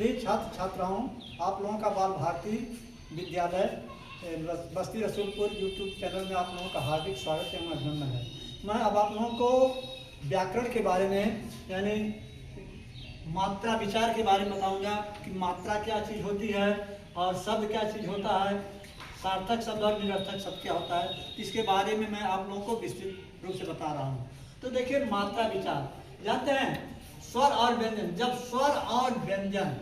प्रिय छात्र छात्राओं, आप लोगों का बाल भारती विद्यालय बस्ती रसूलपुर यूट्यूब चैनल में आप लोगों का हार्दिक स्वागत एवं अभिनंदन है। मैं अब आप लोगों को व्याकरण के बारे में यानी मात्रा विचार के बारे में बताऊंगा कि मात्रा क्या चीज़ होती है और शब्द क्या चीज़ होता है, सार्थक शब्द और निरर्थक शब्द क्या होता है, इसके बारे में मैं आप लोगों को विस्तृत रूप से बता रहा हूँ। तो देखिए, मात्रा विचार जानते हैं, स्वर और व्यंजन। जब स्वर और व्यंजन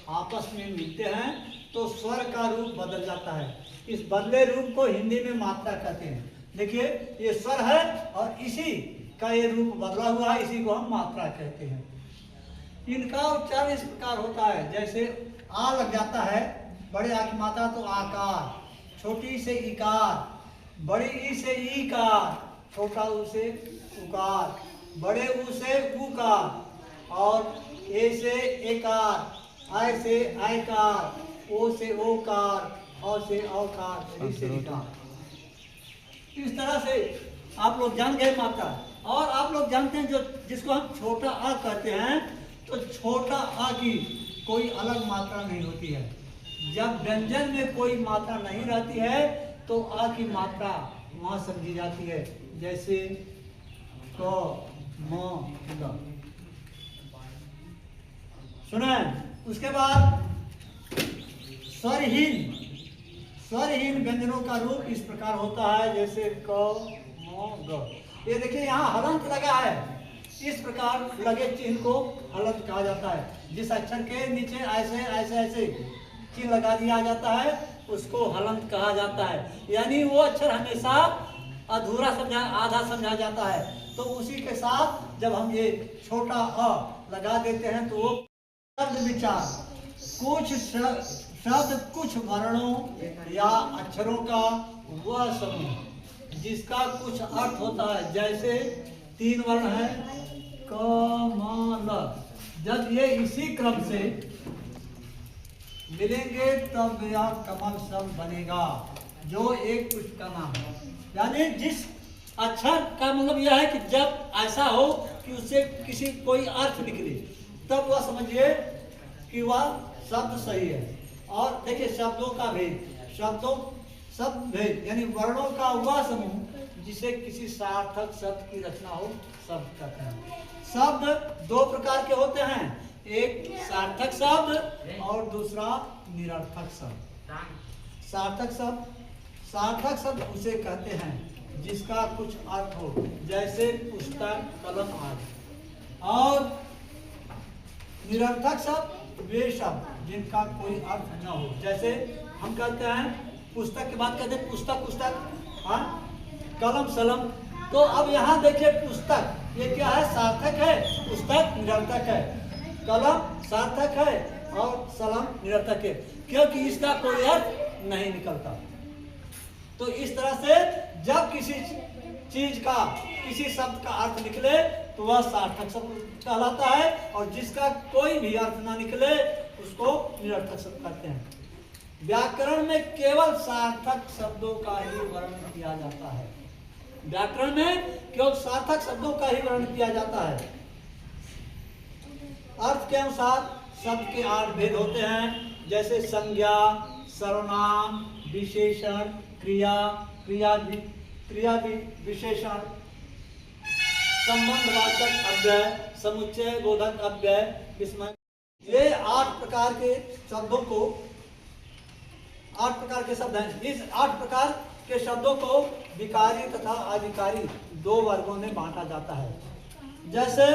आपस में मिलते हैं तो स्वर का रूप बदल जाता है। इस बदले रूप को हिंदी में मात्रा कहते हैं। देखिए, ये स्वर है और इसी का ये रूप बदला हुआ है, इसी को हम मात्रा कहते हैं। इनका उच्चारण इस प्रकार होता है, जैसे आ लग जाता है, बड़े आ की मात्रा तो आकार, छोटी से इकार, बड़ी ई से ईकार, छोटा ऊ से उकार, बड़े ऊ से उकार, और ए से एकार, आय से आयकार, ओ से ओकार, औ से औकार, इ से ऋकार। इस तरह से आप लोग जान गए मात्रा। और आप लोग जानते हैं, जो जिसको हम छोटा आ कहते हैं, तो छोटा आ की कोई अलग मात्रा नहीं होती है। जब व्यंजन में कोई मात्रा नहीं रहती है तो आ की मात्रा वहां समझी जाती है, जैसे क म ग। सुने, उसके बाद स्वरहीन व्यंजनों का रूप इस प्रकार होता है, जैसे क म ग। ये देखिए, यहाँ हलंत लगा है, इस प्रकार लगे चिन्ह को हलंत कहा जाता है। जिस अक्षर के नीचे ऐसे ऐसे ऐसे चिन्ह लगा दिया जाता है उसको हलंत कहा जाता है। यानी वो अक्षर हमेशा अधूरा समझा, आधा समझा जाता है। तो उसी के साथ जब हम ये छोटा अ लगा देते हैं तो वो शब्द विचार, कुछ शब्द कुछ वर्णों या अक्षरों का वह समूह जिसका कुछ अर्थ होता है। जैसे 3 वर्ण है क म ल, जब ये इसी क्रम से मिलेंगे तब यह कमल शब्द बनेगा, जो एक पुष्प का नाम है। यानी जिस अक्षर का मतलब यह है कि जब ऐसा हो कि उससे किसी कोई अर्थ निकले, तब वह समझिए कि वह शब्द सही है। और देखिए, शब्दों का भेद, शब्द भेद यानी वर्णों का वह समूह जिसे किसी सार्थक शब्द की रचना हो, शब्द कहते हैं। शब्द 2 प्रकार के होते हैं, एक सार्थक शब्द और दूसरा निरर्थक शब्द। सार्थक शब्द उसे कहते हैं जिसका कुछ अर्थ हो, जैसे पुस्तक, कलम आदि। और निरर्थक शब्द वे शब्द जिनका कोई अर्थ न हो, जैसे हम कहते हैं पुस्तक के बाद कहते हैं पुस्तक, हाँ, कलम सलम। तो अब यहाँ देखिए, पुस्तक ये क्या है, सार्थक है, पुस्तक निरर्थक है, कलम सार्थक है और सलम निरर्थक है, क्योंकि इसका कोई अर्थ नहीं निकलता। तो इस तरह से जब किसी चीज का, किसी शब्द का अर्थ निकले तो वह सार्थक शब्द कहलाता है, और जिसका कोई भी अर्थ ना निकले उसको निरर्थक शब्द कहते हैं। व्याकरण में केवल सार्थक शब्दों का ही वर्णन किया जाता है। व्याकरण में केवल सार्थक शब्दों का ही वर्णन किया जाता है। अर्थ के अनुसार शब्द के 8 भेद होते हैं, जैसे संज्ञा, सर्वनाम, विशेषण, क्रिया विशेषण, संबंधवाचक अव्यय, समुच्चय बोधक अव्यय, विस्मय। ये 8 प्रकार के शब्दों को, 8 प्रकार के शब्द हैं। इस 8 प्रकार के शब्दों को विकारी तथा अविकारी 2 वर्गों में बांटा जाता है। जैसे